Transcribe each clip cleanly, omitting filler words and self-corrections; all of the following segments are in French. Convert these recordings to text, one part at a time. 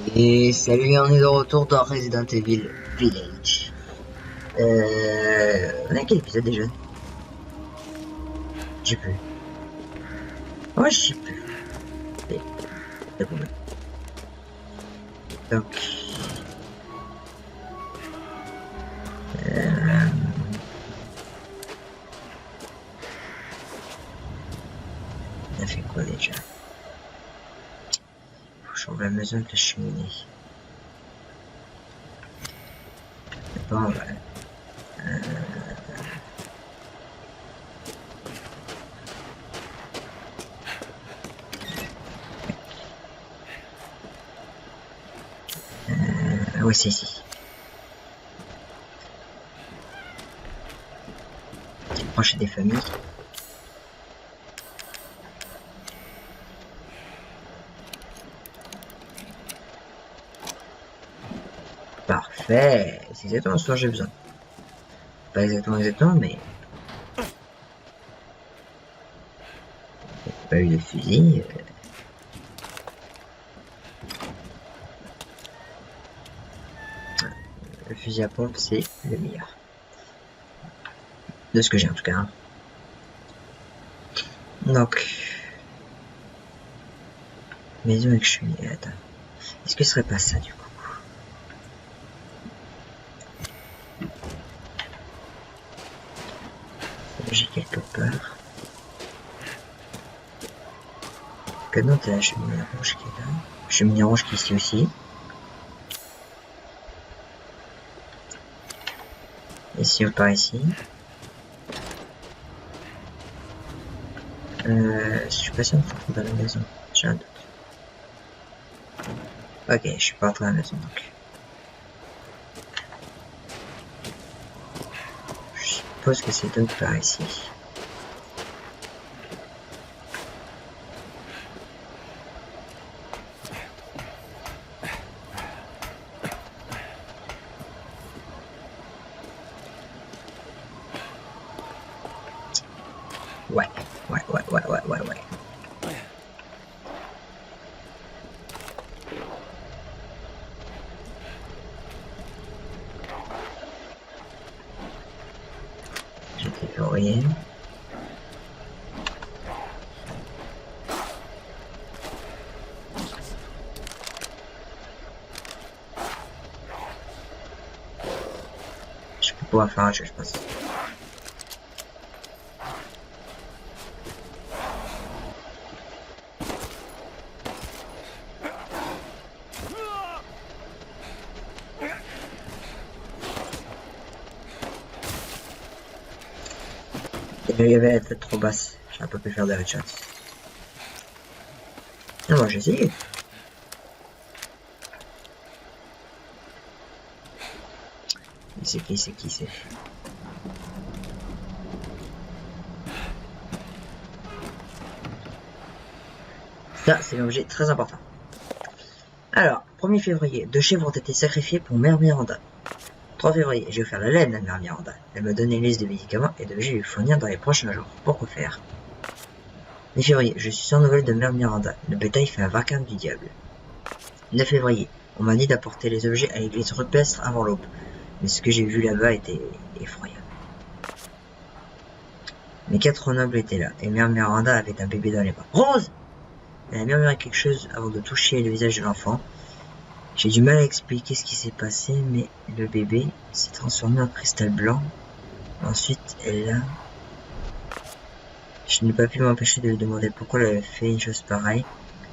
Et salut, on est de retour dans Resident Evil Village. On a quel épisode déjà? J'ai plus. Ouais, je sais plus. Et, c'est bon. Donc, euh, on a fait quoi déjà? Faut changer la maison de la cheminée. Bon, voilà. Ouais, c'est ici. Proche des familles. Parfait. C'est exactement ce dont j'ai besoin. Pas exactement, mais pas eu de fusil. Le fusil à pompe, c'est le meilleur. De ce que j'ai en tout cas. Hein. Donc, maison avec cheminée. Attends. Est-ce que ce serait pas ça du coup? J'ai quelque part. Que non, t'as la cheminée rouge qui est là. Cheminée rouge qui est ici aussi. Ici ou par ici. Je suis pas sûr de rentrer dans la maison. J'ai un doute. Ok, je suis pas rentré dans la maison donc. Je suppose que c'est donc par ici. Ouais. J'étais verrouillé. Je peux pouvoir faire un jeu, je pense. Il y avait la tête trop basse. J'ai un peu pu faire des headshots. Non, moi j'ai essayé. C'est qui c'est? Ça, c'est un objet très important. Alors, 1er février, 2 chèvres ont été sacrifiés pour Mère Miranda. 3 février, j'ai offert la laine à Mère Miranda. Elle m'a donné une liste de médicaments et d'objets à lui fournir dans les prochains jours. Pourquoi faire? 8 février, je suis sans nouvelles de Mère Miranda. Le bétail fait un vacarme du diable. 9 février, on m'a dit d'apporter les objets à l'église rupestre avant l'aube. Mais ce que j'ai vu là-bas était effroyable. Mes 4 nobles étaient là, et Mère Miranda avait un bébé dans les bras. Rose! Elle a murmuré quelque chose avant de toucher le visage de l'enfant. J'ai du mal à expliquer ce qui s'est passé, mais le bébé s'est transformé en cristal blanc. Ensuite, elle a... Je n'ai pas pu m'empêcher de lui demander pourquoi elle avait fait une chose pareille.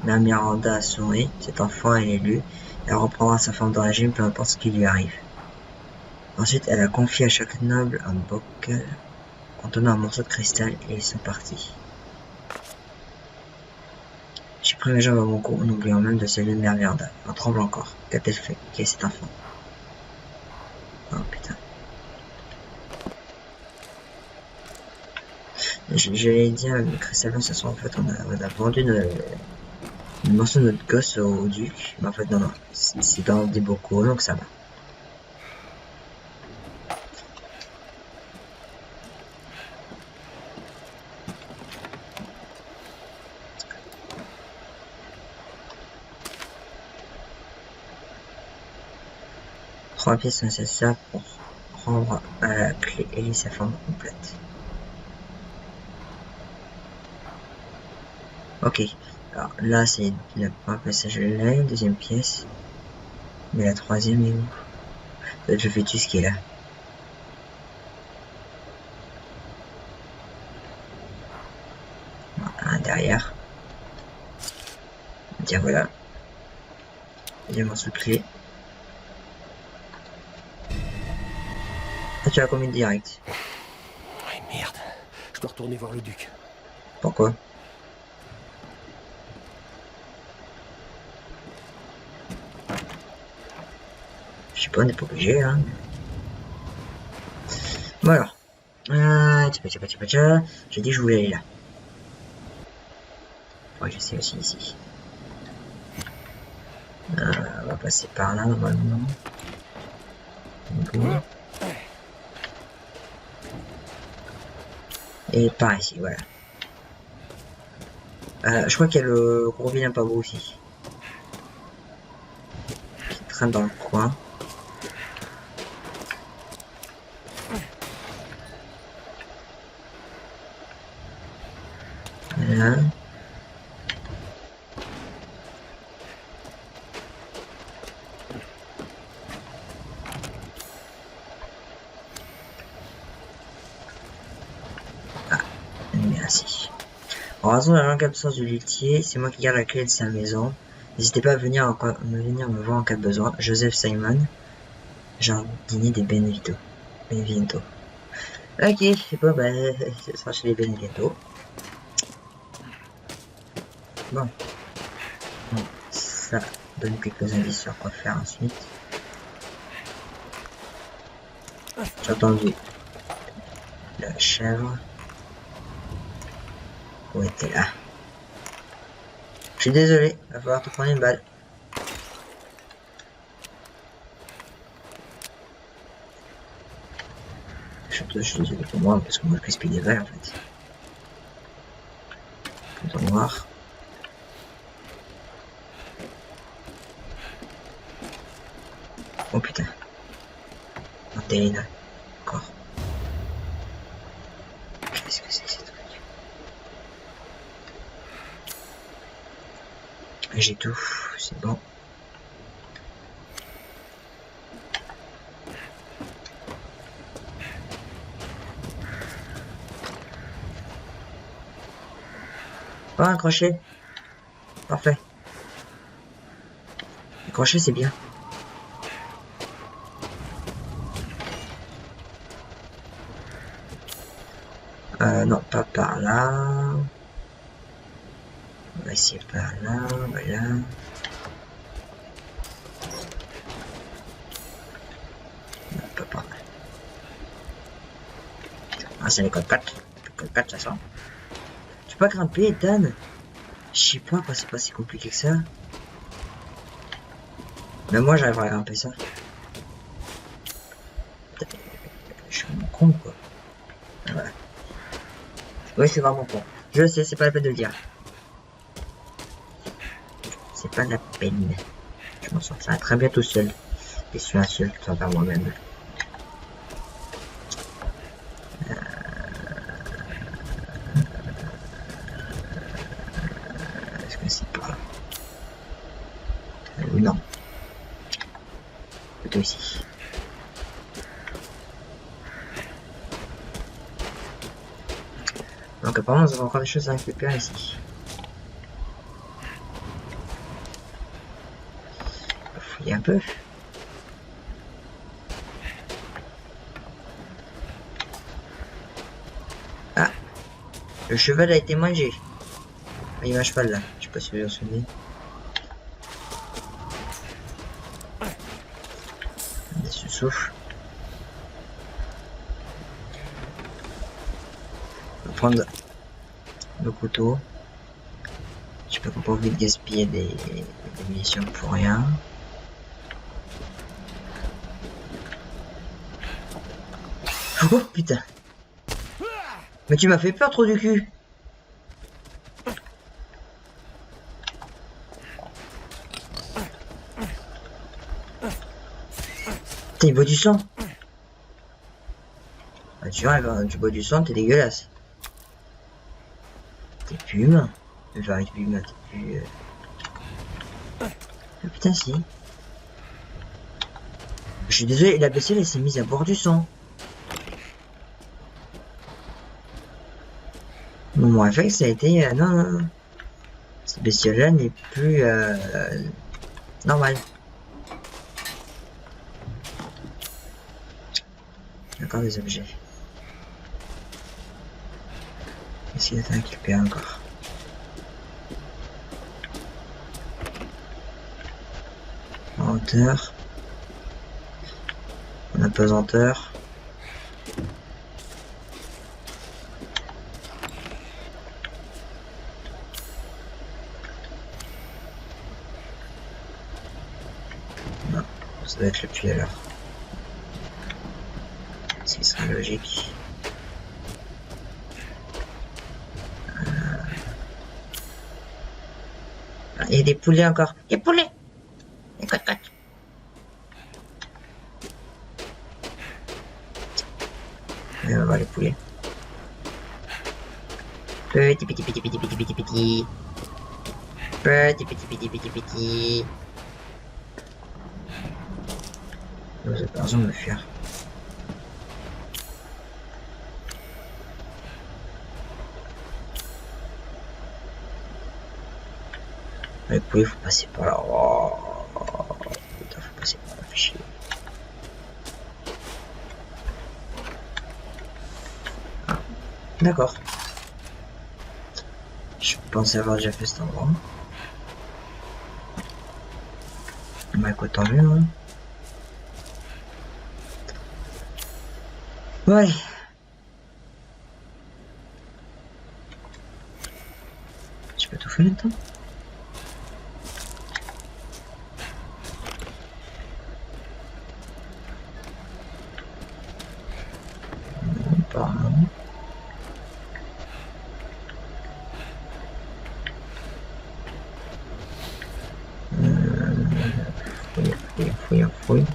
Mère Miranda a souri. Cet enfant est élu. Elle reprendra sa forme d'origine, peu importe ce qui lui arrive. Ensuite, elle a confié à chaque noble un bocal contenant un morceau de cristal et ils sont partis. J'ai pris mes jambes à mon cou en oubliant même de saluer Mère Miranda. En tremblant encore. Qu'a-t-elle fait? Qui est cet enfant? Oh putain. J'allais dire, le cristal blanc, ça soit en fait, on a vendu une morceau de notre gosse au duc. Mais en fait, non. C'est dans des bocaux, donc ça va. 3 pièces nécessaires pour rendre à la clé et sa forme complète. Ok, alors là c'est le premier passage de la deuxième pièce. Mais la troisième est où? Peut-être je fais tout ce qui est là. Un derrière. Tiens voilà. Deuxième morceau de clé. Ah, tu as combien de direct? Ouais, merde. Je dois retourner voir le duc. Pourquoi? Je sais pas, on n'est pas obligé, hein. Bon alors. J'ai dit que je voulais aller là. Ouais, je sais aussi ici. On va passer par là normalement. Et par ici, voilà. Je crois qu'il y a le gros vilain pas beau aussi. Qui traîne dans le coin. Voilà. Merci. En raison de la longue absence du luthier, c'est moi qui garde la clé de sa maison. N'hésitez pas à venir me voir en cas de besoin. Joseph Simon, jardinier des Benevento. Ok, bon bah, ce sera chez les Benevento. Bon. Ça donne quelques indices sur quoi faire ensuite. J'ai entendu la chèvre. Où était là? Je suis désolé, va falloir te prendre une balle. Je suis désolé pour moi, parce que moi je gaspille des balles en fait. Plutôt noir. Oh putain. Antelina. Encore. Qu'est-ce que c'est que ces trucs? J'ai tout, c'est bon. Oh, un crochet. Parfait. Le crochet, c'est bien. Non, pas par là. On va essayer par là, voilà. Non, pas par là. Ah, c'est les codes 4. Les codes 4, ça sent. Tu peux pas grimper, Dan? Je sais pas, quoi, c'est pas si compliqué que ça. Mais moi, j'arriverai à grimper ça. Je suis vraiment con, quoi. Voilà. Oui, c'est vraiment con. Je sais, c'est pas la peine de le dire. C'est pas la peine. Je m'en sortirai très bien tout seul. Et sur un seul, envers moi-même. Est-ce que c'est pas là? Non. Plutôt ici. Donc apparemment, nous avons encore des choses à récupérer ici. On va fouiller un peu. Ah, le cheval a été mangé. Ah, il y a un cheval là. Je sais pas si vous vous en souvenez. Il se souffle. On va prendre le couteau. Je sais pas qu'on peut envie de gaspiller des munitions pour rien. Oh putain. Mais tu m'as fait peur trop du cul. Putain, il boit du sang. Ah, tu vois, quand tu bois du sang, t'es dégueulasse. T'es plus humain. Enfin, t'es plus humain, t'es plus... Ah, putain, si. Je suis désolé, la bestiole, elle s'est mise à boire du sang. Mon réflexe, ça a été... non, non, non. Cette bestiole-là n'est plus... normale. Encore des objets. Qu'est-ce qu'il y a à récupérer encore? En hauteur. En apesanteur. Non, ça doit être le puits alors. Ce qui serait logique. Ah, il y a des poulets encore. Des poulets! Des cotes-cotes. On va voir les poulets. Petit, petit, petit, petit, petit, petit, petit. Petit, petit, petit, petit, petit. Vous avez pas raison de me fuir. Les poulets, faut passer par là. Oh, putain, faut passer par là, fait chier. Ah, d'accord. Je pensais avoir déjà fait cet endroit. Bah écoute, tant mieux, hein. Ouais. Tu peux tout faire là-dedans? Non, apparemment. Fouille.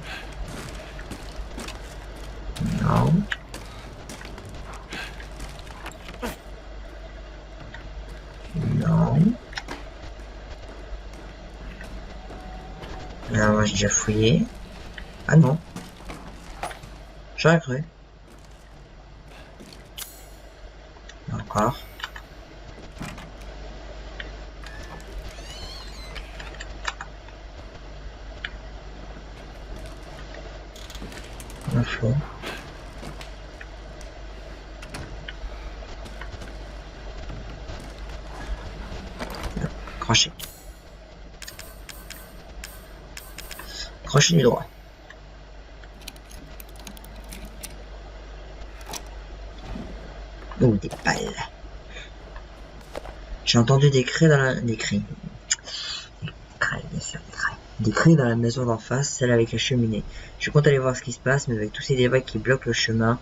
Non. Non. Là, moi j'ai déjà fouillé. Ah non. J'aurais cru. Encore. Info. Crochet. Crochet du droit. Oh, des balles. J'ai entendu des cris dans la... Des cris. Des cris, bien sûr, des cris. Des cris dans la maison d'en face, celle avec la cheminée. Je compte aller voir ce qui se passe, mais avec tous ces débris qui bloquent le chemin,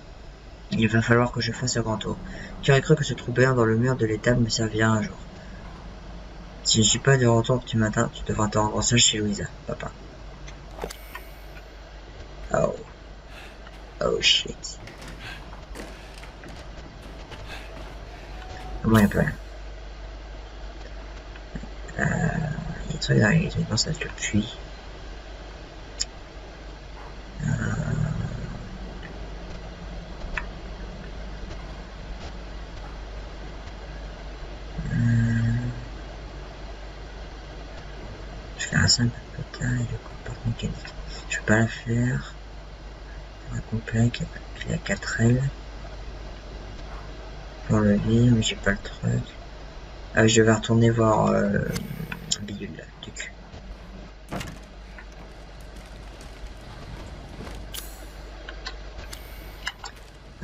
il va falloir que je fasse un grand tour. Tu aurais cru que ce trou béant dans le mur de l'étable me servira un jour. Si je ne suis pas de retour au petit matin, tu devras te rendre seul chez Louisa, papa. Oh. Oh shit. Comment il y a plus rien. Il y a des trucs derrière les trucs, non, ça va être le puits. Je fais un simple putain et le comporte mécanique. Je peux pas la faire. Un complet qui a 4 ailes. Pour le lire, mais j'ai pas le truc. Ah, je vais retourner voir Bidule là, du cul.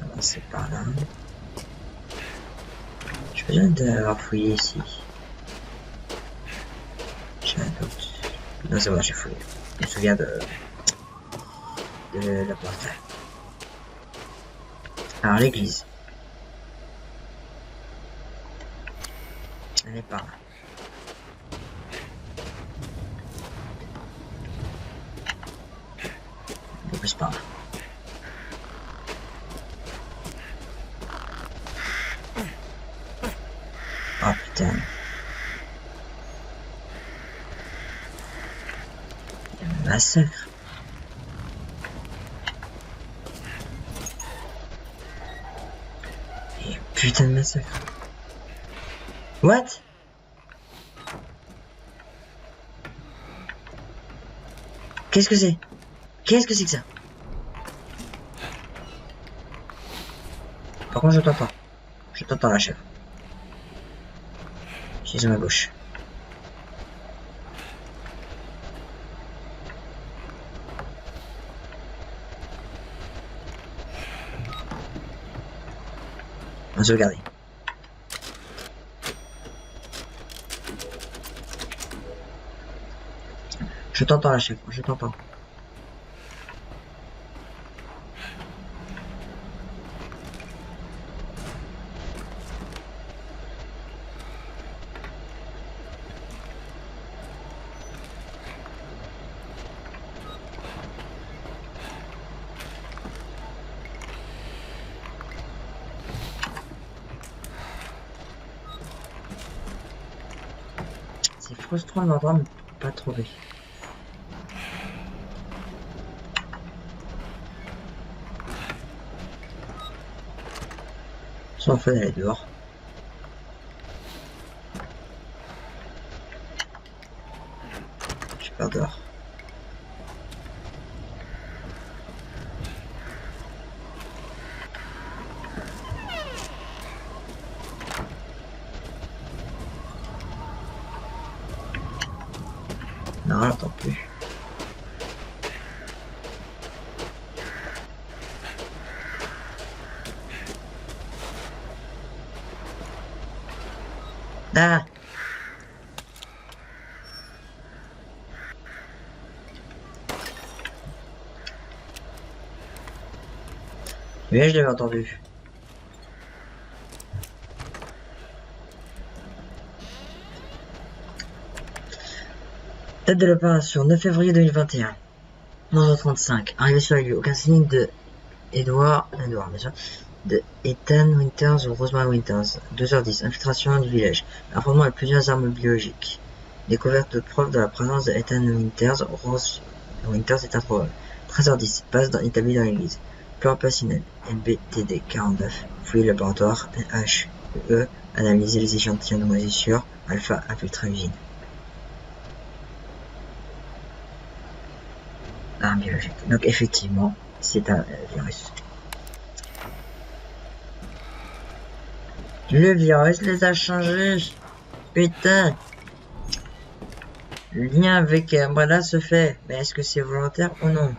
Avancer par là. J'ai besoin d'avoir fouillé ici. J'ai un doute. Non, c'est bon, j'ai fouillé. Je me souviens de la porte. Alors, l'église. Elle est par là. plus par là. Oh putain. Il y a un massacre. Et putain de massacre. What? Qu'est-ce que c'est? Qu'est-ce que c'est que ça? Par contre, je t'entends. Je t'entends, la chèvre. Je suis à ma gauche. On va sauvegarder. Je t'entends, la chèvre. Je t'entends. C'est frustrant de l'endroit, mais pas trouver. Sans fait d'aller dehors. Je pars dehors. Non, j'entends plus. Ah! Mais je l'avais entendu. Date de l'opération 9 février 2021. 11h35. Arrivé sur les lieux. Aucun signe de Edward bien sûr. De Ethan Winters ou Rosemary Winters. 2h10. Infiltration du village. Affrontement avec plusieurs armes biologiques. Découverte de preuves de la présence de Ethan Winters. Rose Winters est improbable. 13h10. Passe établi dans l'église. Plan opérationnel. NBTD 49. Fouiller le laboratoire. NHE. Analyser les échantillons de moisissure. Alpha. Infiltrer l'usine. Arme biologique. Donc effectivement, c'est un virus. Le virus les a changés. Putain. Le lien avec Umbrella se fait. Mais est-ce que c'est volontaire ou non?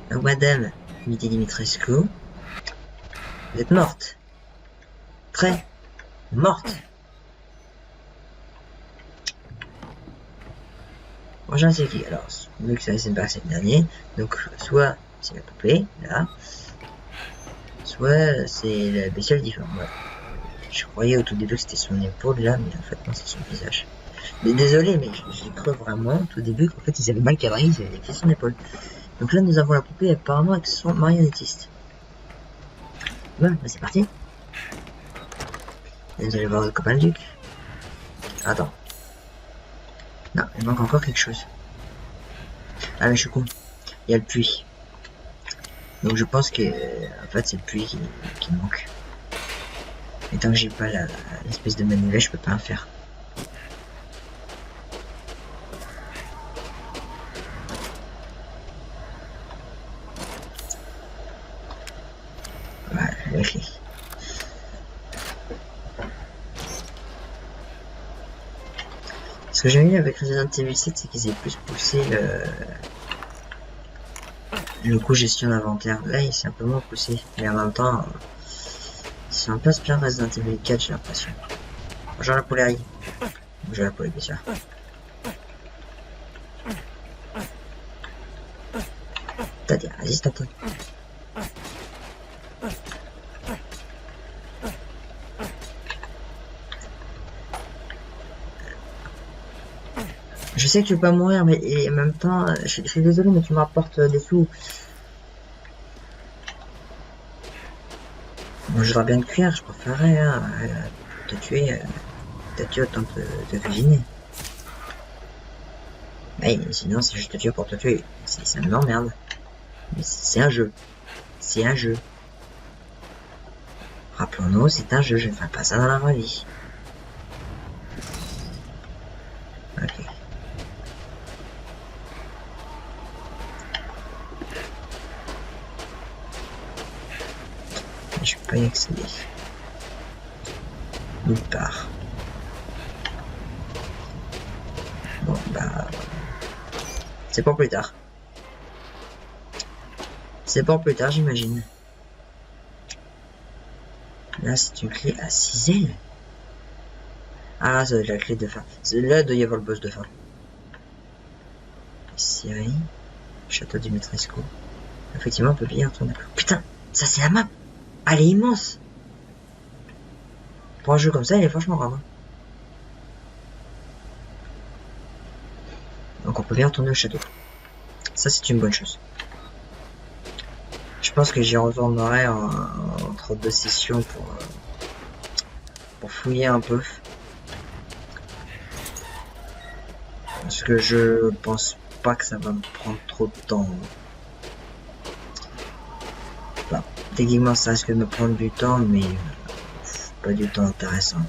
Donc madame Mitty Dimitrescu, vous êtes morte. Très morte. Prochain c'est qui? Alors, vu que ça s'est passé le dernier, donc soit c'est la poupée, là, soit c'est la bestiole difforme. Ouais. Je croyais au tout début que c'était son épaule là, mais en fait non, c'est son visage. Mais désolé, mais j'ai cru vraiment au tout début qu'en fait ils avaient mal cadré, ils avaient fait son épaule. Donc là nous avons la poupée apparemment avec son marionnettiste. Bon, bah c'est parti. Et vous allez voir le copain le duc. Attends. Non, il manque encore quelque chose. Ah mais je suis con. Il y a le puits. Donc je pense que en fait c'est le puits qui manque. Et tant que j'ai pas l'espèce de manivelle, je peux pas en faire. Voilà, la clé. Ce que j'aime bien avec Resident Evil 7, c'est qu'ils aient plus poussé le coup gestion d'inventaire. Là, il s'est un peu moins poussé. Mais en même temps, c'est un peu inspiré de Resident Evil 4, j'ai l'impression. Bonjour la poulaille. Bonjour la poulaille, bien sûr. T'as dit, résiste un peu. Je sais que tu peux pas mourir, mais et en même temps, je suis désolé, mais tu me rapportes des sous. Moi, je voudrais bien te cuire, je préférerais, hein, te tuer autant te cuisiner. Ouais, sinon, si je te tue pour te tuer, ça m'emmerde. Mais c'est un jeu. C'est un jeu. Rappelons-nous, c'est un jeu, je ne ferai pas ça dans la vraie vie. Ok. Je peux pas y accéder. Nulle part. Bon, bah... c'est pour plus tard. C'est pour plus tard, j'imagine. Là, c'est une clé à 6 ailes. Ah, ça doit être la clé de fin. Là, il doit y avoir le boss de fin. Syrie. Château Dimitrescu. Effectivement, on peut bien retourner. Putain, ça c'est la map. Elle est immense. Pour un jeu comme ça, il est franchement grave. Donc on peut bien retourner au château. Ça c'est une bonne chose. Je pense que j'y retournerai entre deux sessions pour fouiller un peu. Parce que je pense pas que ça va me prendre trop de temps. Enfin, techniquement ça risque de me prendre du temps, mais pas du temps intéressant.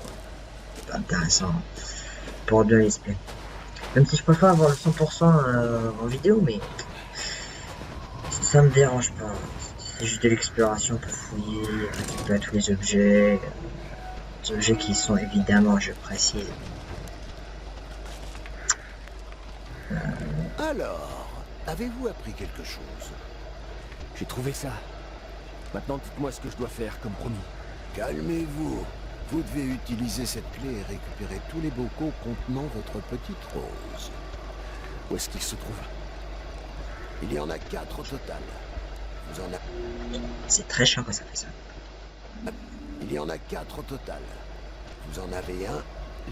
Pas intéressant pour de l'esprit. Même si je préfère avoir le 100% en vidéo, mais ça me dérange pas. C'est juste de l'exploration pour fouiller, récupérer tous les objets. Des objets qui sont évidemment, je précise. Alors, avez-vous appris quelque chose? J'ai trouvé ça. Maintenant, dites-moi ce que je dois faire, comme promis. Calmez-vous. Vous devez utiliser cette clé et récupérer tous les bocaux contenant votre petite rose. Où est-ce qu'il se trouve? Il y en a 4 au total. Vous en avez... C'est très chiant quand ça fait ça. Il y en a 4 au total. Vous en avez un,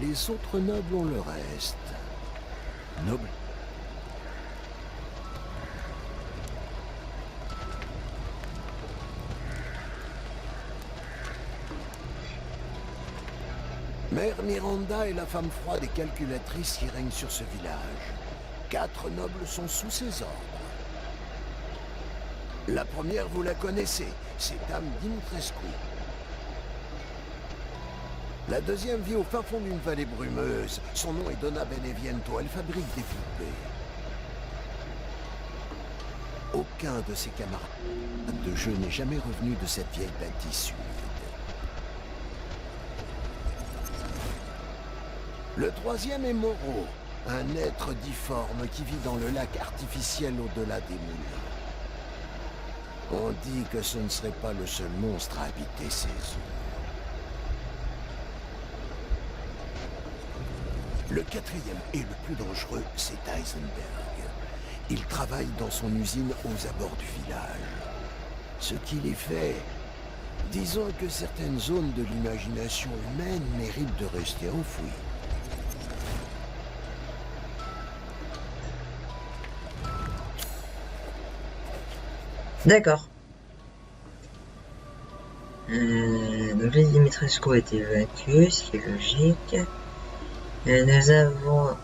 les autres nobles ont le reste. Noble? Mère Miranda est la femme froide et calculatrice qui règne sur ce village. 4 nobles sont sous ses ordres. La première, vous la connaissez, c'est Dame Dimitrescu. La deuxième vit au fin fond d'une vallée brumeuse. Son nom est Donna Beneviento, elle fabrique des poupées. Aucun de ses camarades de jeu n'est jamais revenu de cette vieille bâtisse humide. Le troisième est Moreau, un être difforme qui vit dans le lac artificiel au-delà des moulins. On dit que ce ne serait pas le seul monstre à habiter ces eaux. Le quatrième et le plus dangereux, c'est Heisenberg. Il travaille dans son usine aux abords du village. Ce qu'il y fait, disons que certaines zones de l'imagination humaine méritent de rester enfouies. D'accord. Donc les Dimitrescu a été évacué, ce qui est logique. Nous avons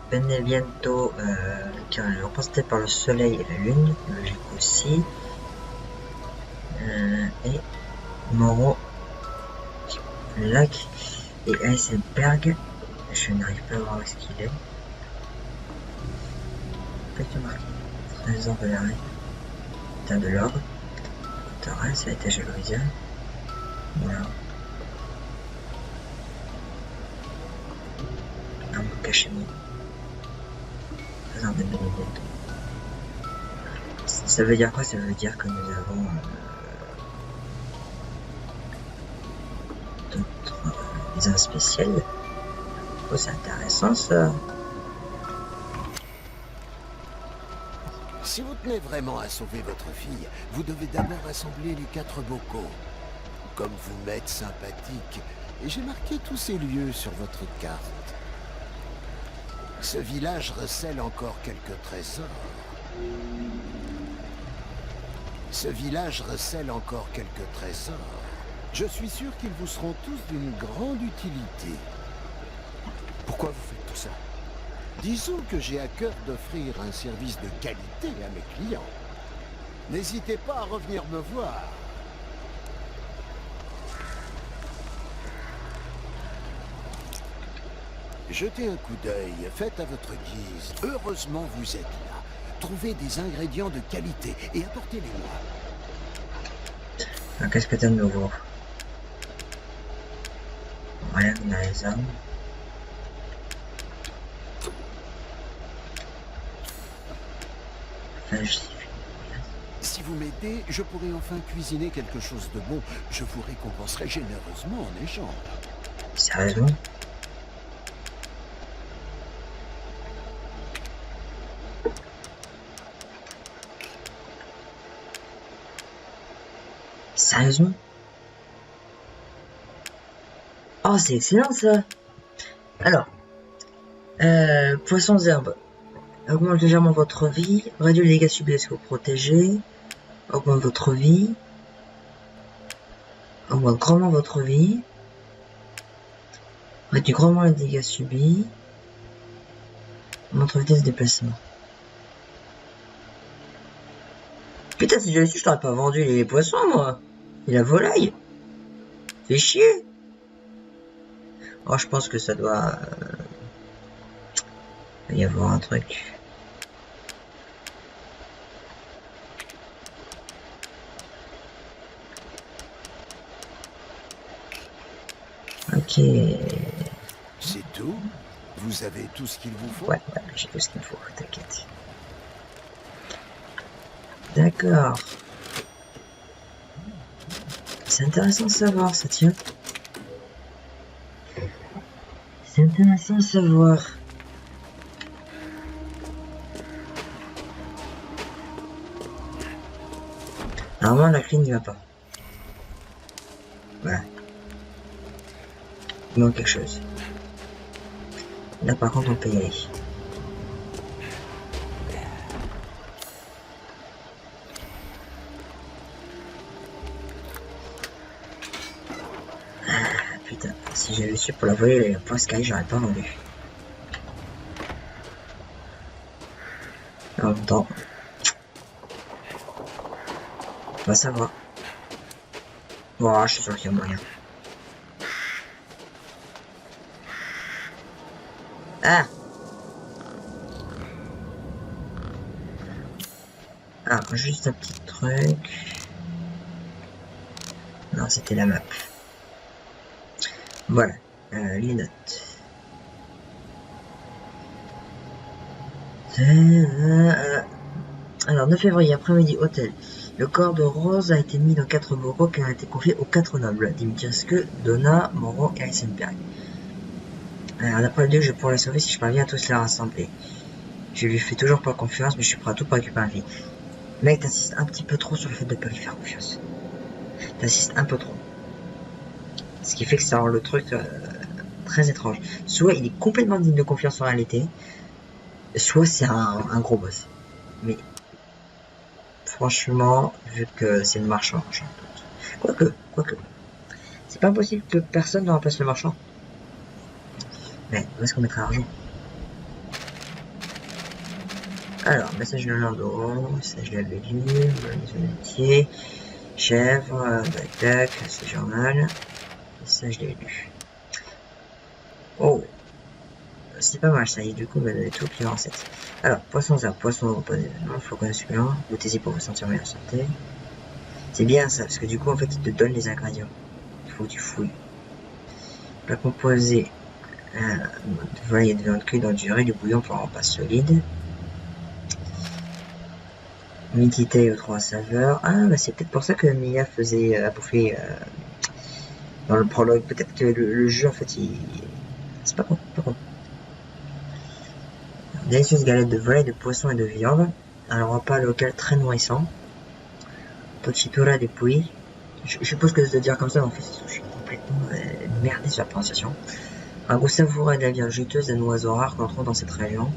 Beneviento qui est représenté par le soleil et la lune, logique aussi. Et Moreau, le lac, et Heisenberg, je n'arrive pas à voir où est-ce qu'il est. Peut-être marqué. Trésor de l'arrêt. De l'ordre. Torrent, ça a été jalorisé. Voilà. Un mot caché-moi. Présent de Benedetto. Ça veut dire quoi? Ça veut dire que nous avons d'autres des armes spéciales. Oh, c'est intéressant ça. Si vous tenez vraiment à sauver votre fille, vous devez d'abord assembler les 4 bocaux. Comme vous m'êtes sympathique, et j'ai marqué tous ces lieux sur votre carte. Ce village recèle encore quelques trésors. Ce village recèle encore quelques trésors. Je suis sûr qu'ils vous seront tous d'une grande utilité. Pourquoi vous faites tout ça? Disons que j'ai à cœur d'offrir un service de qualité à mes clients. N'hésitez pas à revenir me voir. Jetez un coup d'œil, faites à votre guise. Heureusement, vous êtes là. Trouvez des ingrédients de qualité et apportez-les-moi. Ah, qu'est-ce que t'as de nouveau? Rien, on a les armes. Enfin, Si vous m'aidez, je pourrai enfin cuisiner quelque chose de bon. Je vous récompenserai généreusement en échange. Sérieusement? Sérieusement? Oh, c'est excellent ça! Alors, poissons herbes. Augmente légèrement votre vie, réduit les dégâts subis lorsque vous protégez, augmente votre vie, augmente grandement votre vie, réduit grandement les dégâts subis, augmente votre vitesse de déplacement. Putain, si j'avais su, je t'aurais pas vendu les poissons, moi. Et la volaille. Fais chier. Oh, je pense que ça doit y avoir un truc. Ok. C'est tout? Vous avez tout ce qu'il vous faut? Ouais, j'ai tout ce qu'il me faut, t'inquiète. D'accord. C'est intéressant de savoir, ça tient. C'est intéressant de savoir. Normalement, la clé n'y va pas. Voilà. Il manque quelque chose. Là, par contre, on peut y aller. Putain, si j'avais su pour la voler, la point Sky, j'aurais pas vendu. En même temps, on va savoir. Bon, je suis sûr qu'il y a moyen. Ah! Ah, juste un petit truc. Non, c'était la map. Voilà, les notes. Alors, 9 février, après-midi, hôtel. Le corps de Rose a été mis dans 4 bourreaux qui ont été confiés aux 4 nobles. Dimitrescu, Donna, Moreau et Heisenberg. Alors, d'après le dieu, je pourrais la sauver si je parviens à tous les rassembler. Je lui fais toujours pas confiance, mais je suis prêt à tout pour récupérer la vie. Mec, t'insistes un petit peu trop sur le fait de pas lui faire confiance. T'insistes un peu trop. Ce qui fait que ça rend le truc très étrange. Soit il est complètement digne de confiance en réalité, soit c'est un gros boss. Mais franchement, vu que c'est le marchand, j'en doute. Quoique. C'est pas possible que personne ne remplace le marchand. Mais où est-ce qu'on mettra l'argent? Alors, message de Lando, ça je l'avais lu, les amitiés, chèvre, tac, c'est journal, ça je l'ai lu. Oh, c'est pas mal ça, et du coup, on va donner tout qui est en recette. Alors, poisson herbes, poisson pas d'événement, flocon supplément, goûtez-y pour vous sentir meilleure santé. C'est bien ça, parce que du coup, en fait, il te donne les ingrédients. Il faut que tu fouilles. Plat composé, de volaille et de viande cuite dans du riz, du bouillon pour un repas solide. Humidité aux 3 saveurs. Ah, bah c'est peut-être pour ça que Mia faisait à bouffer dans le prologue. Peut-être que le jeu, en fait, il... C'est pas con, pas con. Délicieuse galette de volaille, de poisson et de viande. Un repas local très nourrissant. Tochitora des pouilles. Je suppose que je dois dire comme ça, mais en fait, je suis complètement merdé sur la prononciation. Un goût savoureux de la viande juteuse d'un oiseau rare qu'on trouve dans cette région.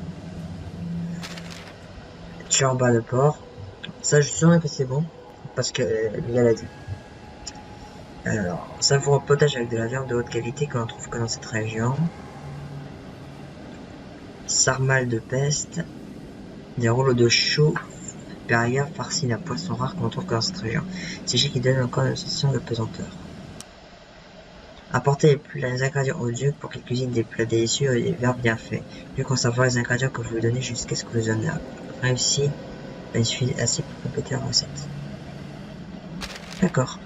Chorba de porc. Ça, je suis sûr que c'est bon. Parce que il a dit. Alors, savoureux potage avec de la viande de haute qualité que l'on trouve que dans cette région. Sarmal de peste. Des rouleaux de chou supérieur farcis d'un poisson rare qu'on trouve que dans cette région. C'est ce qui donne encore une sensation de pesanteur. Apportez les ingrédients au duc pour qu'il cuisine des plats délicieux et des verres bien faits. Lui conservera les ingrédients que vous lui donnez jusqu'à ce que vous en ayez réussi. Il suffit assez pour compléter la recette. D'accord.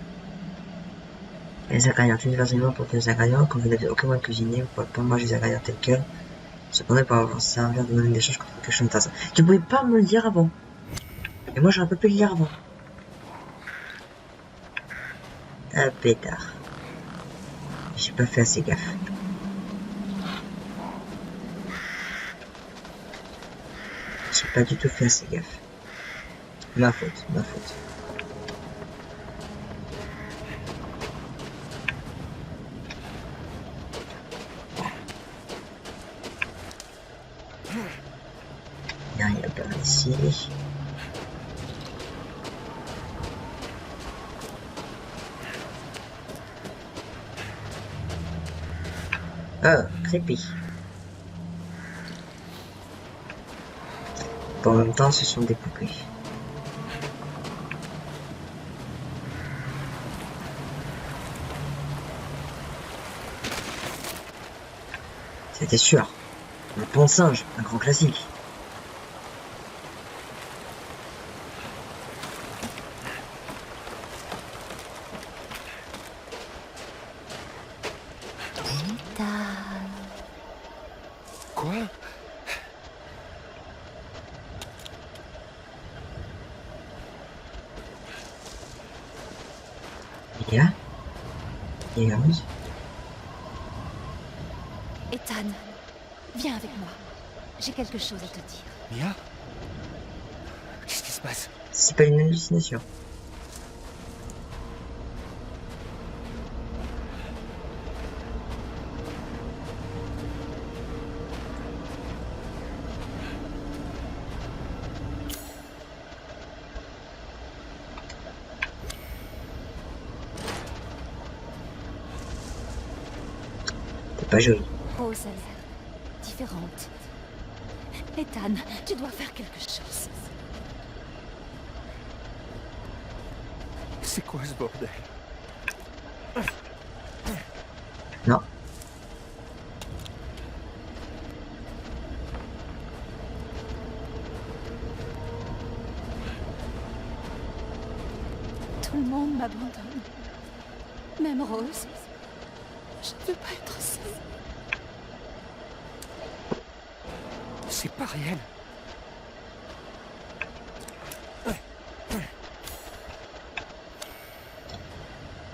Les ingrédients, tout universellement pour tous les ingrédients. Comme vous n'avez aucun moyen de cuisiner, vous ne pouvez pas manger les ingrédients tels quels. Cependant, pour avoir servir de monnaie d'échange contre quelque chose d'intéressant. Tu pouvais pas me le dire avant. Et moi, j'aurais pas pu le dire avant. Ah, pétard. J'ai pas fait assez gaffe. J'ai pas du tout fait assez gaffe. Ma faute, ma faute. Il y a pas ici. Ah, creepy. En même temps, ce sont des poupées. C'était sûr. Le pont de singe, un grand classique. Quoi? Il y a 11. Ethan, viens avec moi. J'ai quelque chose à te dire. Mia? Qu'est-ce qui se passe? C'est pas une hallucination. C'est pas joli. Rose a l'air différente. Ethan, tu dois faire quelque chose. C'est quoi ce bordel? Non. Tout le monde m'abandonne. Même Rose. Je ne veux pas être seule. C'est pas réel.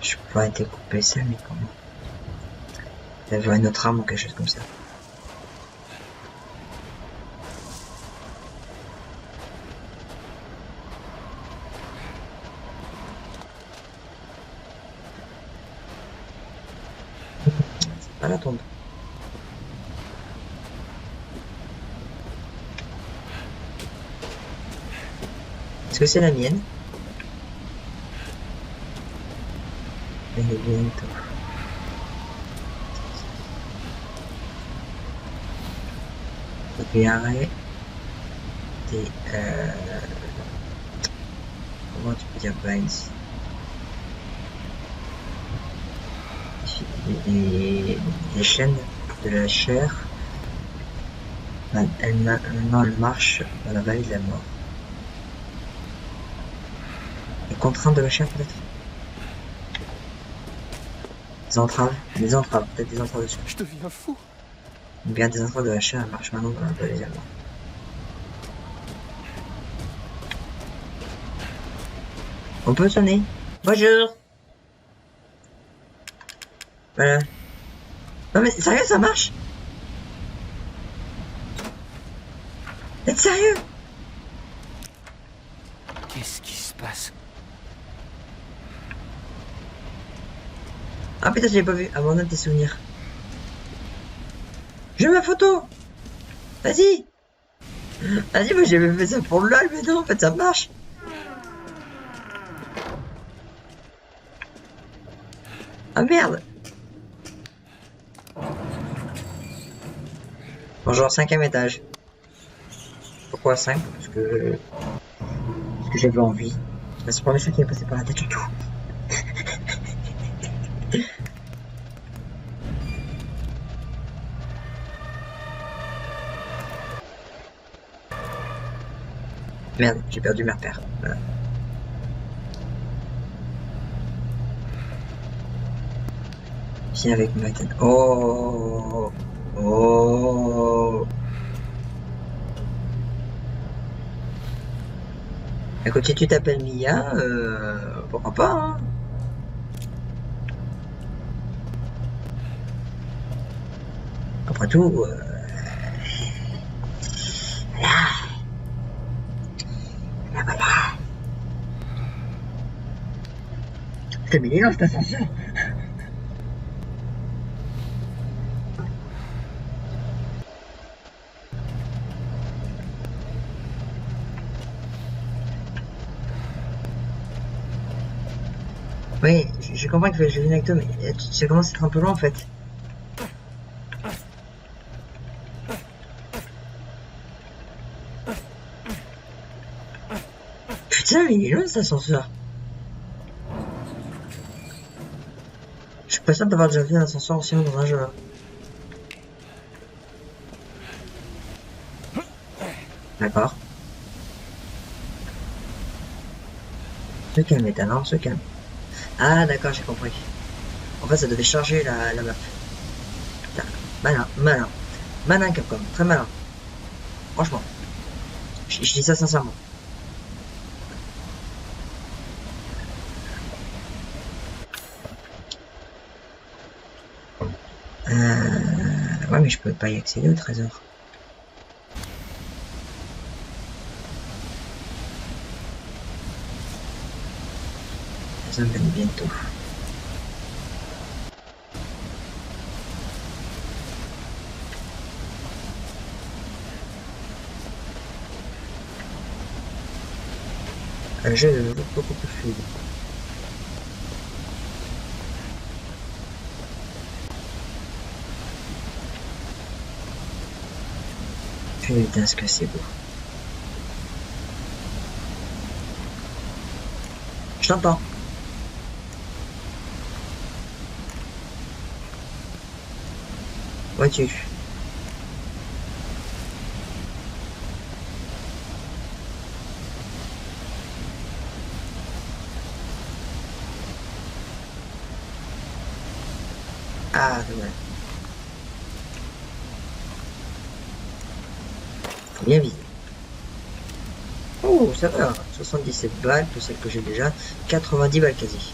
Je pourrais découper ça, mais comment? Il y avait une autre arme ou quelque chose comme ça. C'est pas la tombe. Est-ce que c'est la mienne? Elle est bientôt. Et arrête. Comment tu peux dire Vines? Les chaînes de la chair. Maintenant elle marche dans la vallée de la mort. Les contraintes de la chair peut-être? Des entraves, peut-être des entraves dessus. Je deviens fou. Ou bien des entraves de la chair, elle marche maintenant dans la vallée de la mort. On peut sonner. Bonjour. Voilà. Non mais sérieux, ça marche? T'es sérieux? Qu'est-ce qui se passe? Ah putain, je l'ai pas vu. Abandonne tes souvenirs. J'ai ma photo. Vas-y. Vas-y, moi j'avais fait ça pour le lol, mais non, en fait ça marche. Ah merde. Bonjour, 5e étage. Pourquoi 5? Parce que j'avais envie. C'est le premier truc qui m'est passé par la tête du tout. Merde, j'ai perdu mes repères. Voilà. Viens avec ma tête. Oh. Oh. Écoute, si tu t'appelles Mia, pourquoi pas, hein. Après tout, voilà. Là, voilà. Putain, mais il est là, cet ascenseur. Oui, j'ai compris que je viens avec toi, mais ça commence à être un peu long en fait. Putain, mais il est long cet ascenseur. Je suis pas sûr d'avoir déjà vu un ascenseur aussi long dans un jeu. D'accord. Se calme, Ethan, se calme. Ah, d'accord, j'ai compris. En fait, ça devait charger la map. Putain, malin, malin. Malin, Capcom, très malin. Franchement. Je dis ça sincèrement. Ouais, mais je peux pas y accéder au trésor. Ça me vient bientôt. Un jeu de beaucoup plus fluide. Putain, ce que c'est beau. Je t'entends. Vois-tu? Ah, dommage. Faut bien viser. Oh, ça va. 77 balles, plus celle que j'ai déjà. 90 balles quasi.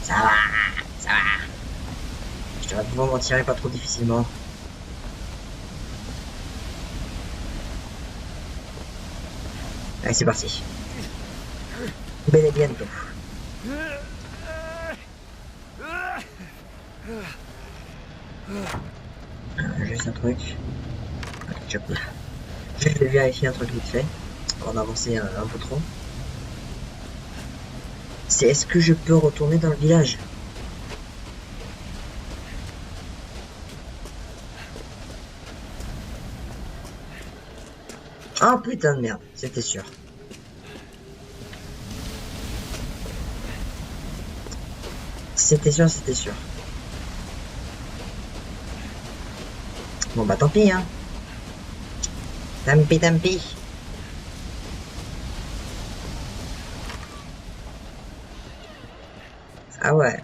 Ça va, ça va. Je devrais pouvoir m'en tirer pas trop difficilement. Allez, c'est parti. Bel et bientôt. Juste un truc. Je peux. Je vais vérifier un truc vite fait. Avant d'avancer un peu trop. C'est est-ce que je peux retourner dans le village? Oh putain de merde, c'était sûr. C'était sûr, c'était sûr. Bon bah tant pis hein. Tant pis, tant pis. Ah ouais.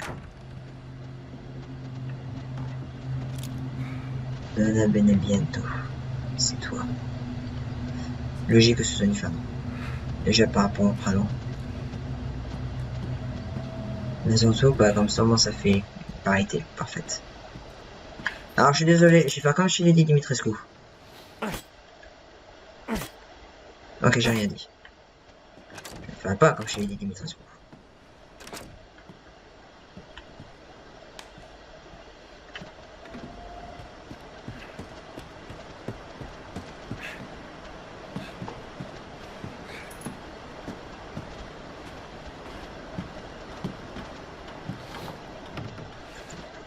Donna bene bientôt. C'est toi. Logique que ce soit une femme. Déjà par rapport au prénom. Mais surtout, bah comme ça, moi ça fait une parité parfaite. Alors je suis désolé, je vais faire comme je l'ai dit Dimitrescu. Ok, j'ai rien dit. Je ne ferai pas comme je l'ai dit Dimitrescu.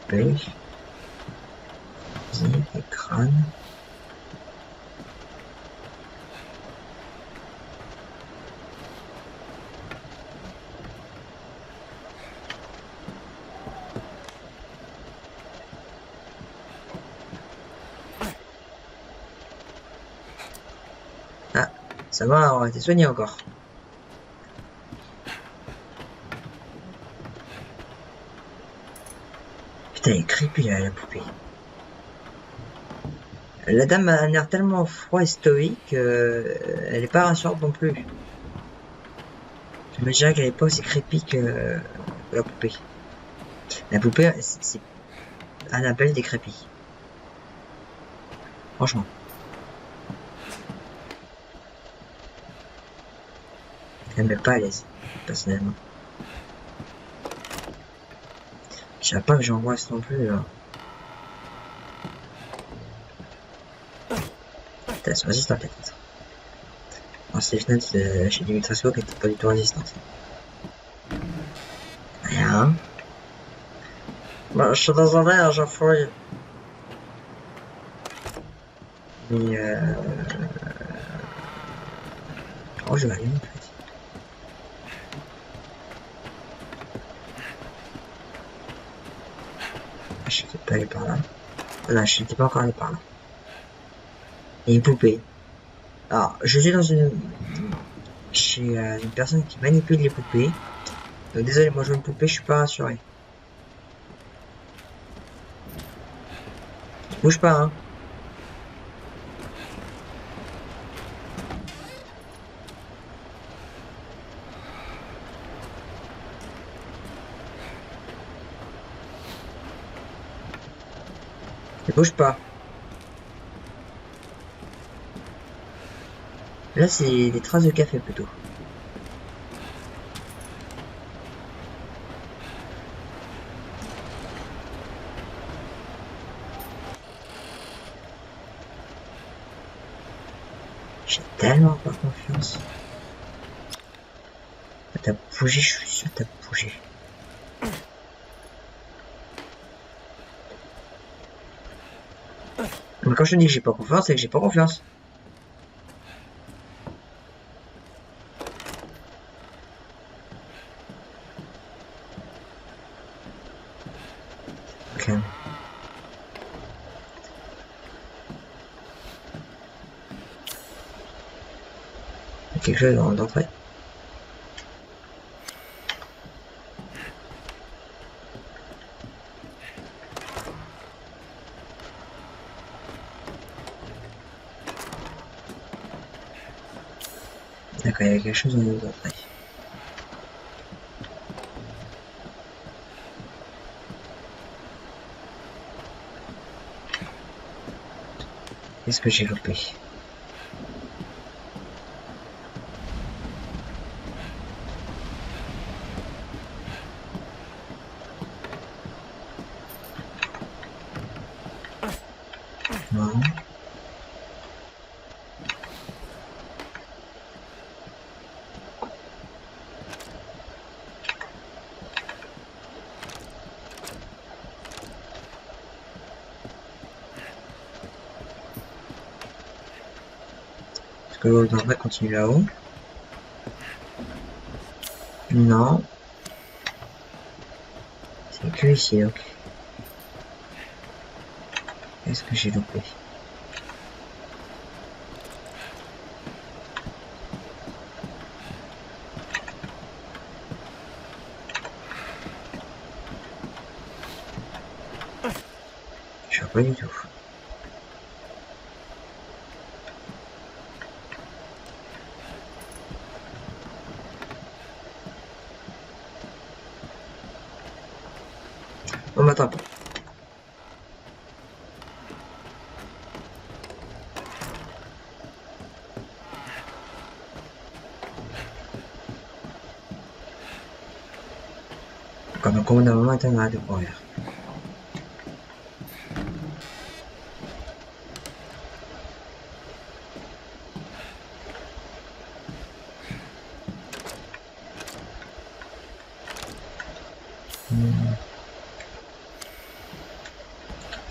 poupées. Vas-y, les crânes. Ah, ça va, on a été soigné encore. Putain, elle est creepy là, la poupée. La dame a un air tellement froid et stoïque, elle est pas rassurante non plus. J'imagine qu'elle est pas aussi creepy que la poupée. La poupée, c'est Annabelle des crépis. Franchement. Elle me met pas à l'aise, personnellement. Je sais pas que j'angoisse non plus, là. Putain, elles sont résistantes, les fenêtres. Alors, c'est les fenêtres chez Dimitrescu qui étaient pas du tout résistantes. Rien. Bah, je suis désolé, hein, je fouille. Mais oh, je vais aller, en fait. Ah, je sais pas aller par là. Ah, non, je n'étais pas encore allé par là. Et une poupée. Alors, je suis dans chez une personne qui manipule les poupées. Donc désolé, moi je veux une poupée, je suis pas rassuré. Bouge pas, hein. Ne bouge pas. Là, c'est des traces de café plutôt. J'ai tellement pas confiance. T'as bougé, je suis sûr que t'as bougé. Mais quand je te dis que j'ai pas confiance, c'est que j'ai pas confiance. Ok. Il y a quelque chose d'entrée. D'accord, il y a quelque chose d'entrée. Qu'est-ce que j'ai loupé? Non. Est-ce que l'eau devrait continuer là-haut? Non. C'est que ici, ok. Qu'est-ce que j'ai loupé? Je vois pas du tout. On m'attend pas. Donc, on a vraiment été malade de courir.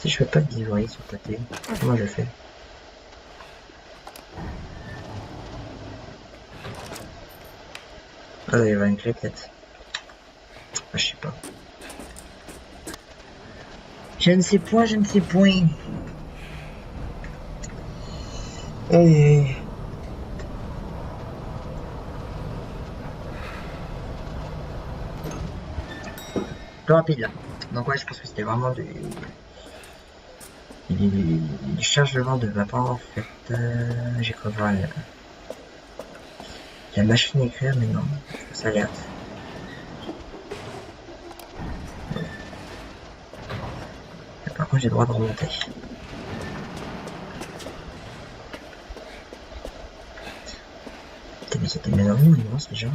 Si je fais pas de vivrier sur le côté, comment je fais? Ah, il va y avoir une clé peut-être. Ah, je sais pas. Je ne sais point, je ne sais point. Aïe. Plus rapide là. Donc ouais, je pense que c'était vraiment du chargement de vapeur en fait. J'ai cru voir la machine à écrire, mais non, ça alerte. Et par contre, j'ai le droit de remonter. Putain, mais c'était bien vraiment immense déjà.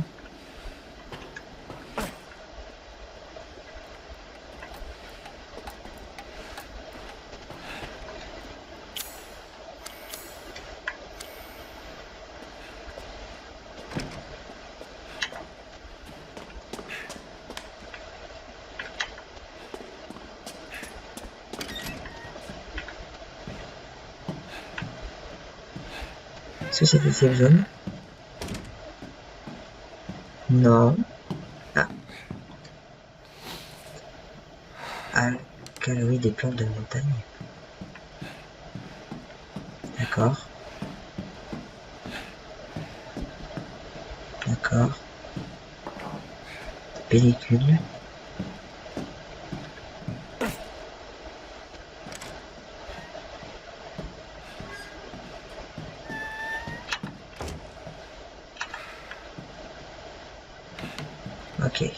Est-ce que c'était cette zone? Non. Ah. Alcaloïdes des plantes de montagne. D'accord. D'accord. Pellicule. Ok.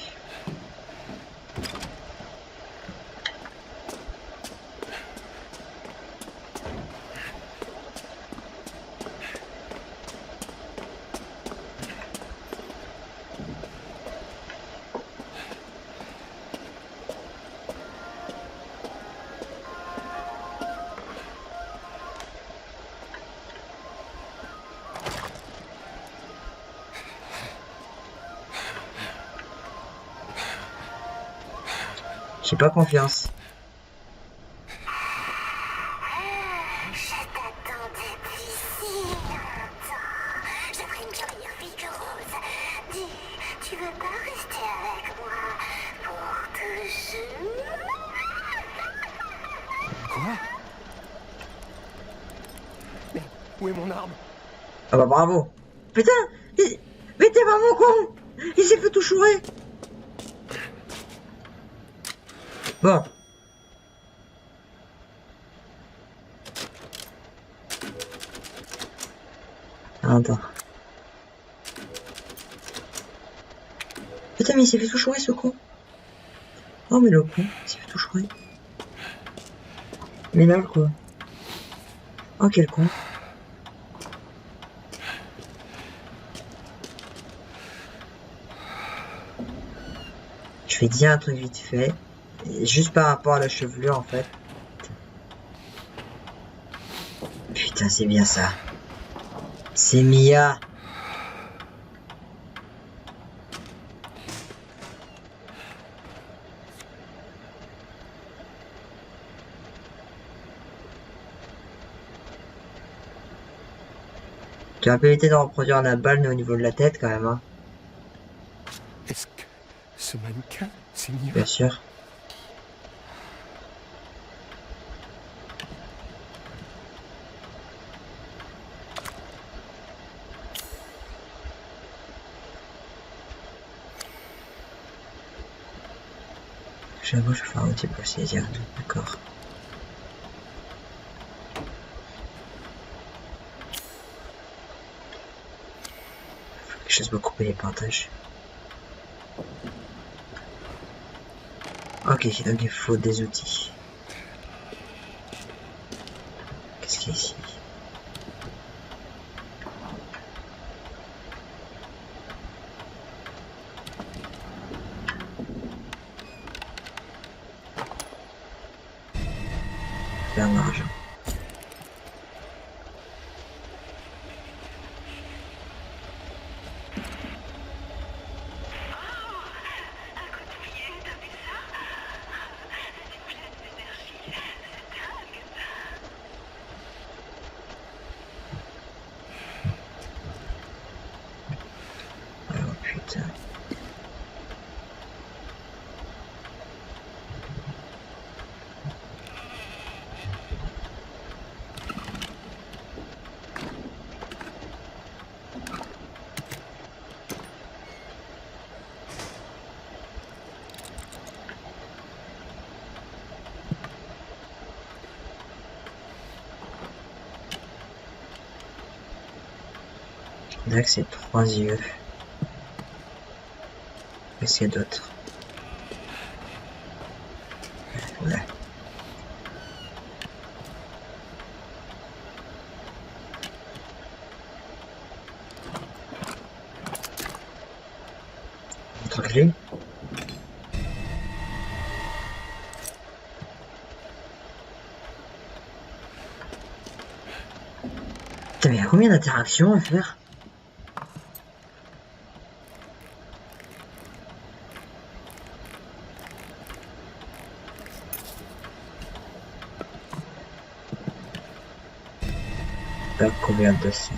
J'ai pas confiance. Je t'attendais depuis si longtemps. J'aimerais une jolie fille que Rose. Dis, tu veux pas rester avec moi pour toujours? Quoi? Merde, où est mon arme? Ah bah bravo. Putain, mais t'es vraiment con. Il s'est fait tout chourer. Bon. Attends. Putain, mais il s'est fait tout chourer ce con. Oh mais le con, il s'est fait tout chourer. Mais là quoi. Oh quel con. Je vais dire un truc vite fait. Juste par rapport à la chevelure en fait. Putain, c'est bien ça. C'est Mia. Tu as pu éviter de reproduire la balle au niveau de la tête quand même, hein. Est-ce que ce mannequin, c'est mieux? Bien sûr. J'avoue, je vais faire un petit procédure, d'accord. Faut que je laisse me couper les plantages. Ok, donc il faut des outils. Qu'est-ce qu'il y a ici? Plein d'argent. Dax c'est 3 yeux. Qu'est-ce qu'il y a d'autre? Là. Autre clé. Putain, mais il y a combien d'interactions à faire? Pas combien de sang.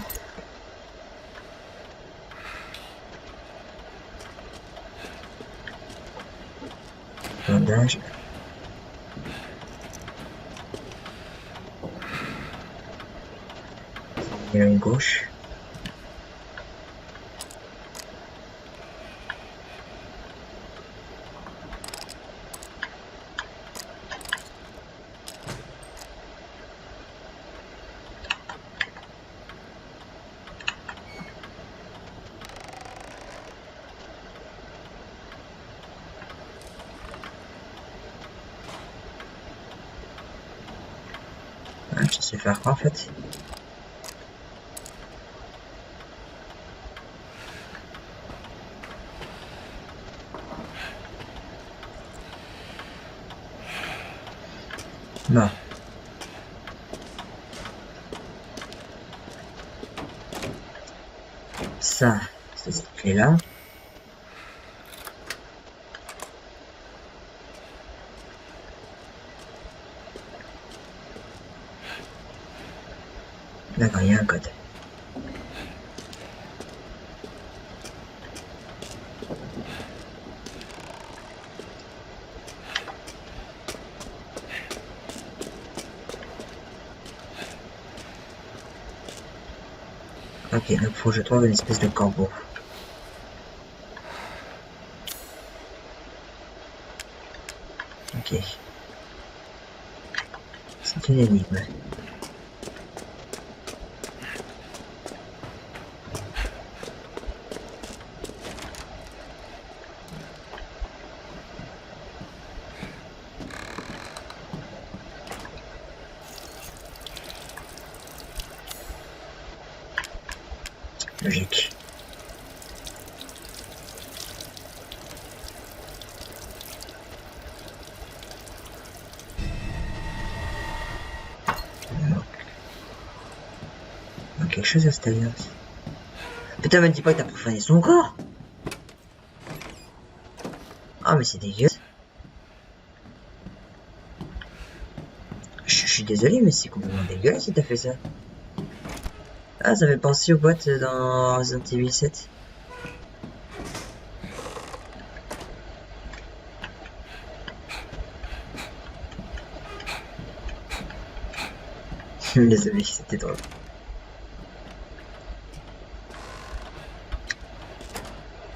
Bandage. Il y a une gauche. Ah, je sais faire quoi en fait? Non. Ça, c'est cette clé-là. D'accord, il y a un code. Ok, donc faut que je trouve une espèce de corbeau. Ok. C'est une énigme. Logique. Quelque chose à cette alliance. Putain, me dis pas que t'as profané son corps. Ah, mais c'est dégueulasse. Je suis désolé, mais c'est complètement dégueulasse si t'as fait ça. Ah, ça fait penser aux boîtes dans Resident Evil 7. Désolé, c'était drôle.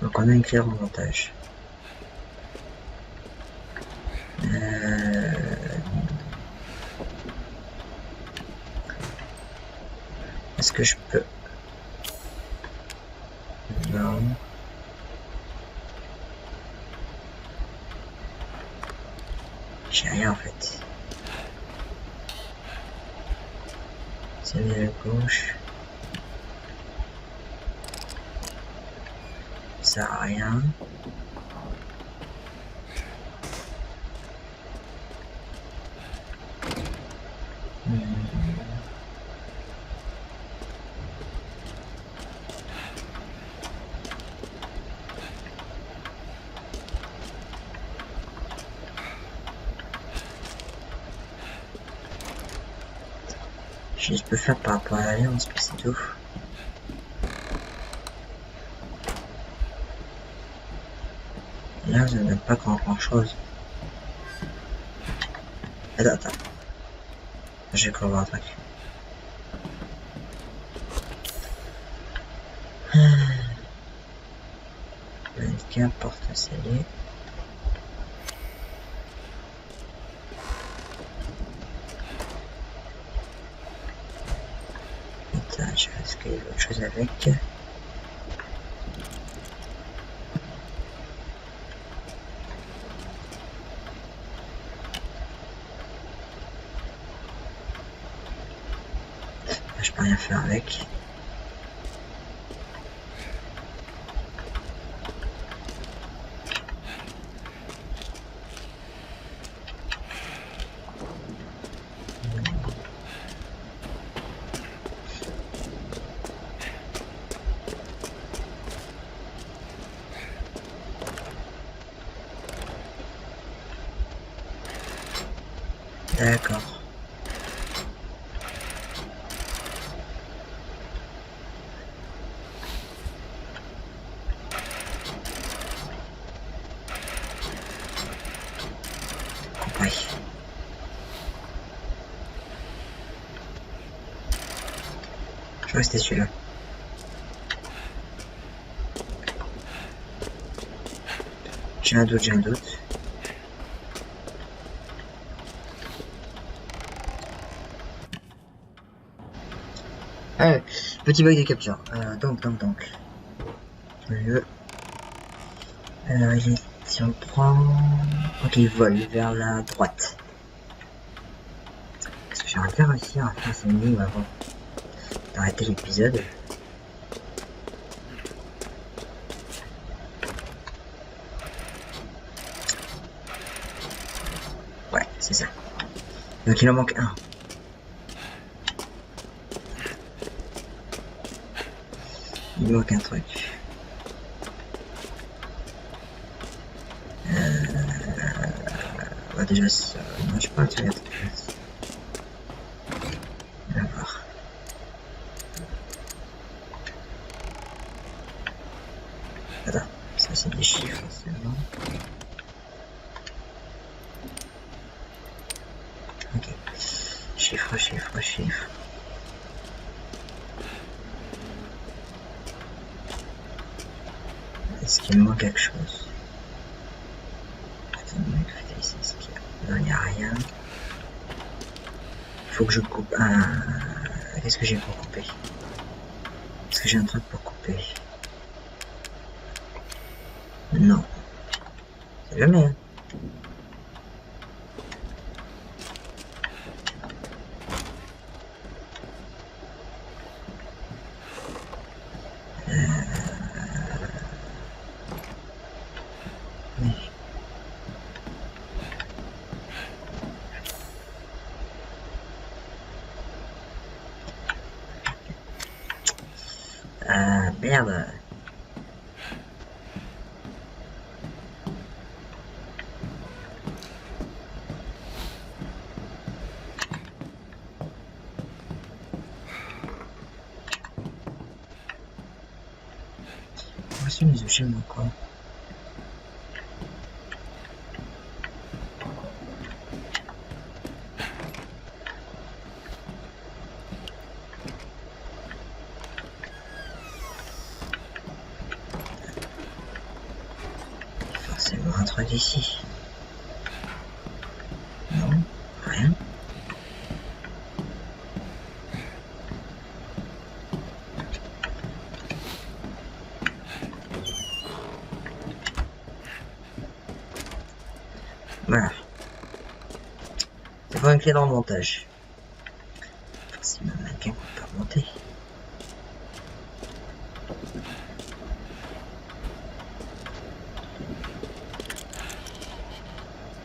Donc on a une clé en montage. Est-ce que je peux... Non. J'ai rien en fait. C'est à gauche. Ça sert à rien. Je peux faire par rapport à l'alliance, mais c'est tout. Là, ça ne donne pas grand chose. Attends. Je vais voir un truc. Mannequin, porte scellée. Attends, est-ce qu'il y a autre chose avec? Je peux rien faire avec. D'accord. Ouais. Je crois que c'était celui-là. J'ai un doute, j'ai un doute. Ah, petit bug de capture. Donc. Alors, si on prend... Ok, il vole vers la droite. Est-ce que j'aurais pas réussi à faire cette énigme avant d'arrêter l'épisode? Ouais, c'est ça. Donc il en manque un. Il manque un truc. Ouais, déjà, ça... non, je sais pas, tu regardes. On va voir. Attends, ça c'est des chiffres, c'est bon. Ok. Chiffre. Est-ce qu'il me manque quelque chose? Est-ce qu'il y a... Non, il n'y a rien. Faut que je coupe un... Qu'est-ce que j'ai pour couper? Est-ce que j'ai un truc pour couper? Non. C'est jamais, hein. Oui. Merde. Voici les échelles quoi. Forcément un truc ici. Non, rien. Voilà. C'est pas une clé dans le montage. Forcément, un mannequin qu'on peut remonter.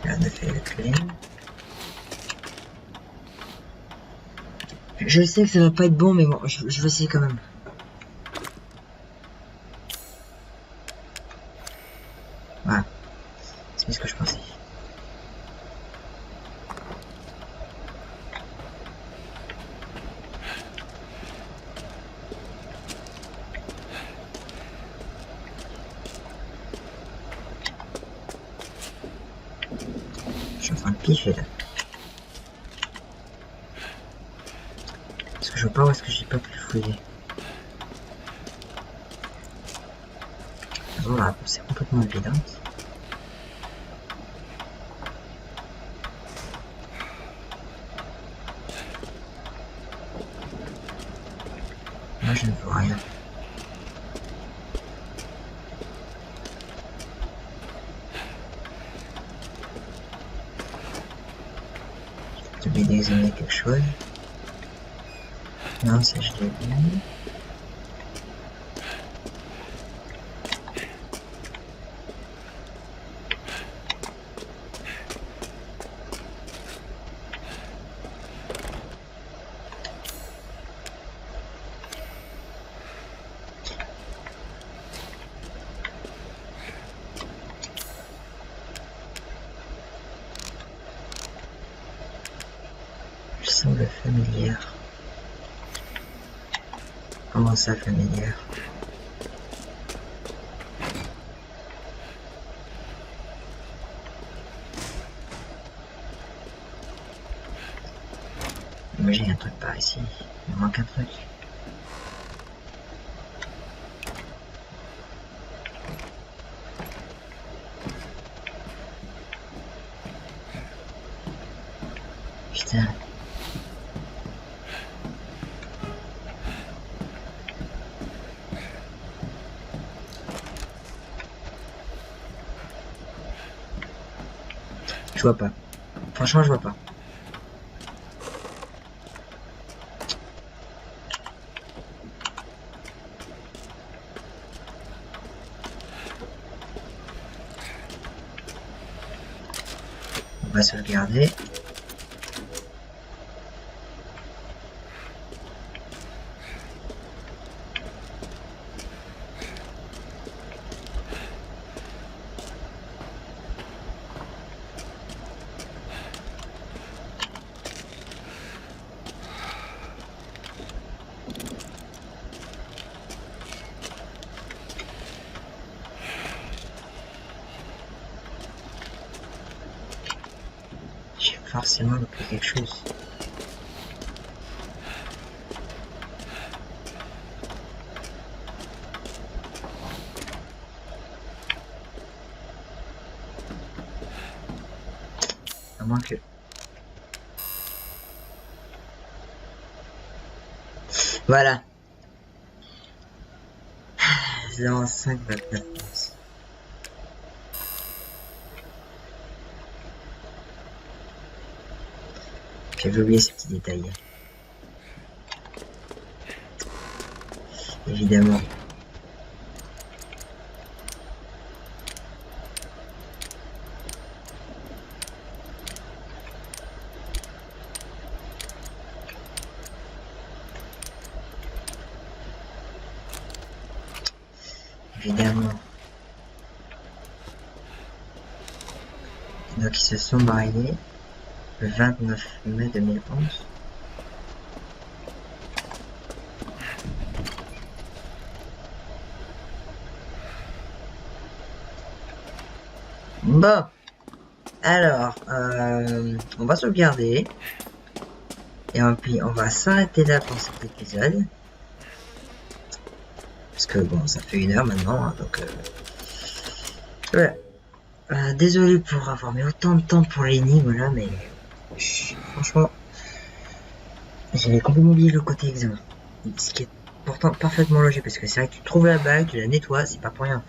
Là, on a fait la clé. Je sais que ça va pas être bon, mais bon, je vais essayer quand même. Voilà. C'est ce que je pensais. Je suis en train de piffer là. Parce que je vois pas où est-ce que j'ai pas pu fouiller. Bon, la réponse est complètement évidente. Moi je ne vois rien. J'ai d'examiner quelque chose. Non, ça je l'ai vu. Je semble familière. Comment ça, familière? Moi j'ai un truc par ici. Il me manque un truc. Putain. Je vois pas. Franchement, je vois pas. On va sauvegarder. J'ai forcément loupé quelque chose. À moins que... Voilà. 05 29. J'avais oublié ce petit détail. Évidemment. Évidemment. Donc ils se sont mariés le 29 mai 2011. Bon, alors, on va sauvegarder. Et puis on va s'arrêter là pour cet épisode. Parce que bon, ça fait 1 heure maintenant, hein, donc... voilà. Désolé pour avoir mis autant de temps pour l'énigme là, mais... franchement... j'avais complètement oublié le côté examen. Ce qui est pourtant parfaitement logique, parce que c'est vrai que tu trouves la bague, tu la nettoies, c'est pas pour rien.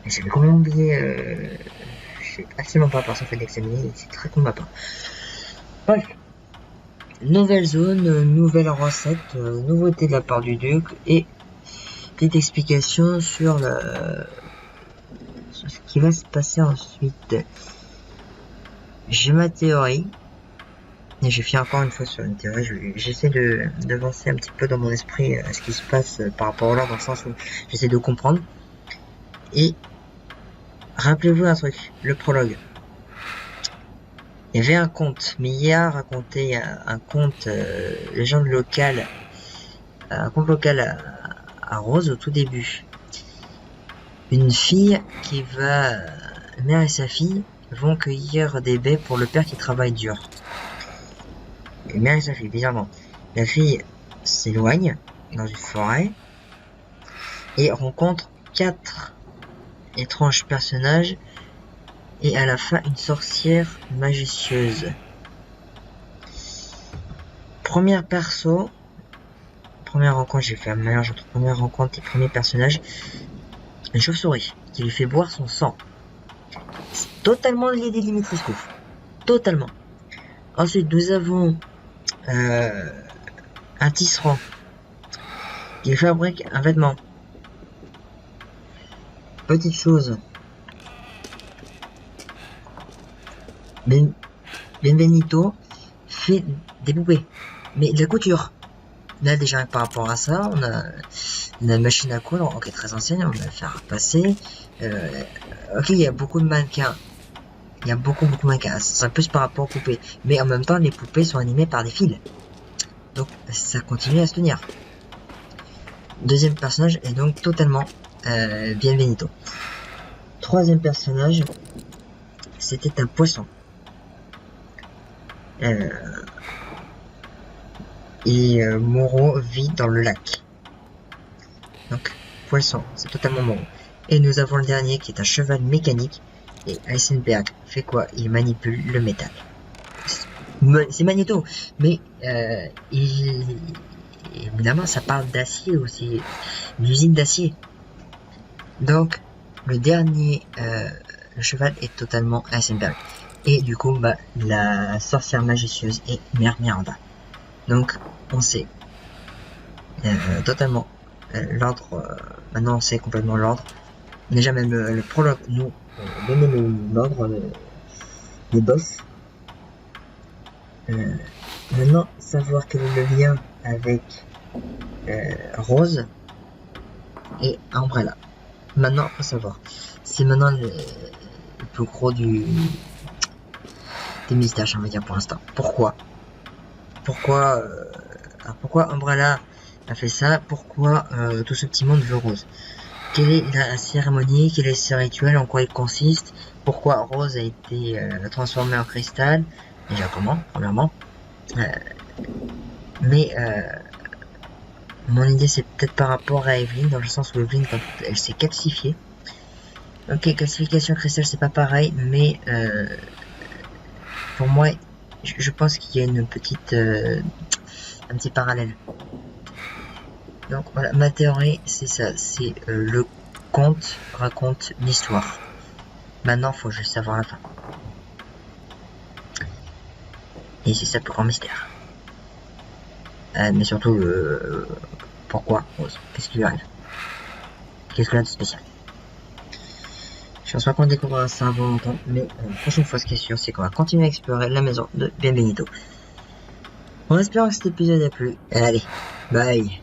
Mais j'avais complètement oublié... je sais absolument pas par son fait d'examiner, c'est très con de ma part. Bref. Nouvelle zone, nouvelle recette, nouveauté de la part du duc, et petite explication sur sur ce qui va se passer ensuite. J'ai ma théorie, et je fais encore une fois sur une théorie, j'essaie d'avancer un petit peu dans mon esprit ce qui se passe par rapport au lore, dans le sens où j'essaie de comprendre. Et rappelez-vous un truc, le prologue. Il y avait un conte, Mia racontait un conte légende locale, un conte local à Rose au tout début. Une fille qui va, mère et sa fille vont cueillir des baies pour le père qui travaille dur. Et mère et sa fille, bizarrement. La fille s'éloigne dans une forêt et rencontre 4 étranges personnages. Et à la fin, une sorcière malicieuse. Première perso. Première rencontre, j'ai fait un mélange entre première rencontre et premier personnage. Une chauve-souris qui lui fait boire son sang. C'est totalement lié des Dimitrescu. Totalement. Ensuite, nous avons un tisserand qui fabrique un vêtement. Petite chose. Benvenuto fait des poupées, mais de la couture. Là déjà par rapport à ça, on a une machine à coudre, ok, très ancienne, on va la faire passer. Ok, il y a beaucoup de mannequins. Il y a beaucoup de mannequins. C'est plus par rapport aux poupées, mais en même temps les poupées sont animées par des fils. Donc ça continue à se tenir. Deuxième personnage est donc totalement Benvenuto. Troisième personnage, c'était un poisson. Moro vit dans le lac. Donc poisson, c'est totalement Moro. Et nous avons le dernier qui est un cheval mécanique. Et Heisenberg fait quoi? Il manipule le métal. C'est Magneto, mais évidemment ça parle d'acier aussi, une usine d'acier. Donc le dernier, le cheval est totalement Heisenberg. Et du coup, bah, la sorcière malicieuse est Mère Miranda. Donc on sait totalement l'ordre. Maintenant on sait complètement l'ordre. Déjà même le prologue nous donnait l'ordre des boss. Maintenant, savoir quel est le lien avec Rose et Umbrella. Maintenant, faut savoir. C'est maintenant le plus gros des mystères, on va dire pour l'instant. Pourquoi Umbrella a fait ça? Pourquoi tout ce petit monde veut Rose? Quelle est la cérémonie? Quel est ce rituel? En quoi il consiste? Pourquoi Rose a été transformée en cristal? Déjà comment, premièrement. Mais mon idée c'est peut-être par rapport à Evelyn, dans le sens où Evelyn, quand elle s'est calcifiée. Ok, calcification cristal c'est pas pareil, mais pour moi, je pense qu'il y a une petite, un petit parallèle. Donc voilà, ma théorie c'est ça, c'est le conte raconte l'histoire. Maintenant faut juste savoir la fin. Et c'est ça le plus grand mystère. Mais surtout, pourquoi Rose? Qu'est-ce qui lui arrive? Qu'est-ce qu'il a de spécial? Je pense pas qu'on découvrira ça avant longtemps, mais la prochaine fois, ce qui est sûr, c'est qu'on va continuer à explorer la maison de Benvenuto. En espérant que cet épisode a plu. Allez, bye!